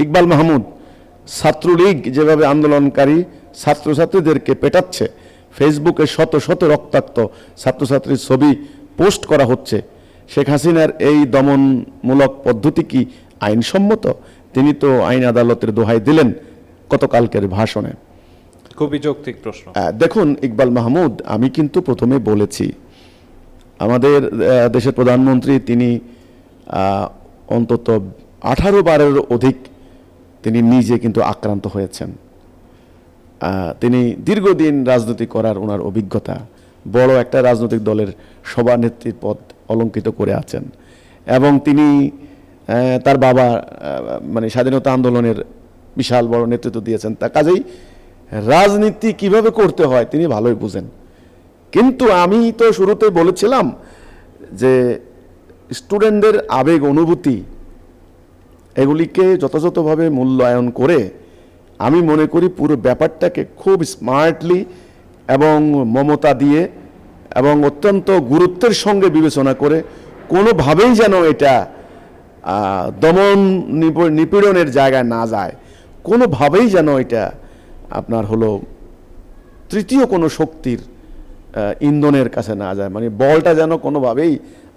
ইকবাল মাহমুদ, ছাত্রলীগ যেভাবে আন্দোলনকারী ছাত্রছাত্রীদেরকে পেটাচ্ছে, ফেসবুকে শত শত রক্তাক্ত ছাত্রছাত্রীর ছবি পোস্ট করা হচ্ছে, শেখ হাসিনার এই দমনমূলক পদ্ধতি কি আইনসম্মত? তিনি তো আইন আদালতের দোহাই দিলেন গতকালকের ভাষণে। খুবই যৌক্তিক প্রশ্ন। দেখুন ইকবাল মাহমুদ, আমি কিন্তু প্রথমে বলেছি আমাদের দেশের প্রধানমন্ত্রী তিনি অন্তত 18 বারের অধিক তিনি নিজে কিন্তু আক্রান্ত হয়েছেন। তিনি দীর্ঘদিন রাজনীতি করার ওনার অভিজ্ঞতা, বড় একটা রাজনৈতিক দলের সভানেত্রীর পদ অলঙ্কৃত করে আছেন, এবং তিনি তার বাবা মানে স্বাধীনতা আন্দোলনের বিশাল বড় নেতৃত্ব দিয়েছেন। তা কাজেই রাজনীতি কিভাবে করতে হয় তিনি ভালোই বুঝেন। কিন্তু আমি তো শুরুতে বলেছিলাম যে স্টুডেন্টদের আবেগ অনুভূতি এগুলিকে যথাযথভাবে মূল্যায়ন করে আমি মনে করি পুরো ব্যাপারটাকে খুব স্মার্টলি এবং মমতা দিয়ে এবং অত্যন্ত গুরুত্বের সঙ্গে বিবেচনা করে কোনোভাবেই যেন এটা দমন নিপীড়নের জায়গায় না যায়, কোনোভাবেই যেন এটা আপনার হলো তৃতীয় কোনো শক্তির ইন্ধনের কাছে না যায়, মানে বলটা যেন কোনোভাবেই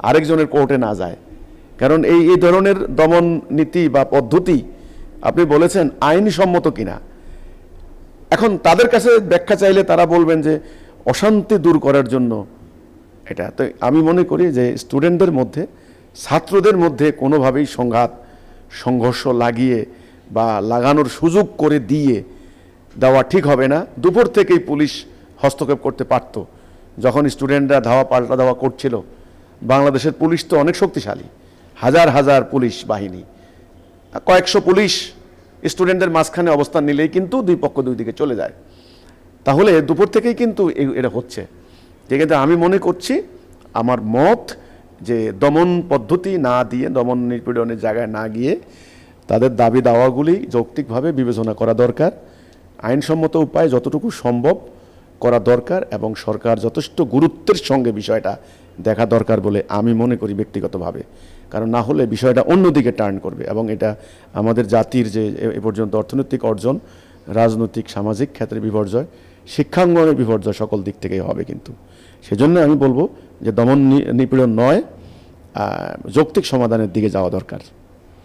আরেকজনের কোর্টে না যায়। কারণ এই ধরনের দমন নীতি বা পদ্ধতি আপনি বলেছেন আইনসম্মত কিনা, এখন তাদের কাছে ব্যাখ্যা চাইলে তারা বলবেন যে অশান্তি দূর করার জন্য এটা। তো আমি মনে করি যে স্টুডেন্টদের মধ্যে, ছাত্রদের মধ্যে কোনোভাবেই সংঘাত সংঘর্ষ লাগিয়ে বা লাগানোর সুযোগ করে দিয়ে দেওয়া ঠিক হবে না। দুপুর থেকেই পুলিশ হস্তক্ষেপ করতে পারত। যখন স্টুডেন্টরা ধাওয়া পাল্টা ধাওয়া করছিল, বাংলাদেশের পুলিশ তো অনেক শক্তিশালী, হাজার হাজার পুলিশ বাহিনী, কয়েকশো পুলিশ স্টুডেন্টদের মাঝখানে অবস্থান নিলেই কিন্তু দুই পক্ষ দুই দিকে চলে যায়। তাহলে দুপুর থেকেই কিন্তু এটা হচ্ছে। যেক্ষেত্রে আমি মনে করছি, আমার মত যে দমন পদ্ধতি না দিয়ে, দমন নিপীড়নের জায়গায় না গিয়ে তাদের দাবি দাওয়াগুলি যৌক্তিকভাবে বিবেচনা করা দরকার, আইনসম্মত উপায় যতটুকু সম্ভব করা দরকার, এবং সরকার যথেষ্ট গুরুত্বের সঙ্গে বিষয়টা দেখা দরকার বলে আমি মনে করি ব্যক্তিগতভাবে। কারণ না হলে বিষয়টা অন্যদিকে টার্ন করবে, এবং এটা আমাদের জাতির যে এ পর্যন্ত অর্থনৈতিক অর্জন, রাজনৈতিক সামাজিক ক্ষেত্রে বিপর্যয়, শিক্ষাঙ্গনের বিপর্যয় সকল দিক থেকেই হবে। কিন্তু সেজন্য আমি বলবো যে দমন নিপীড়ন নয়, যৌক্তিক সমাধানের দিকে যাওয়া দরকার।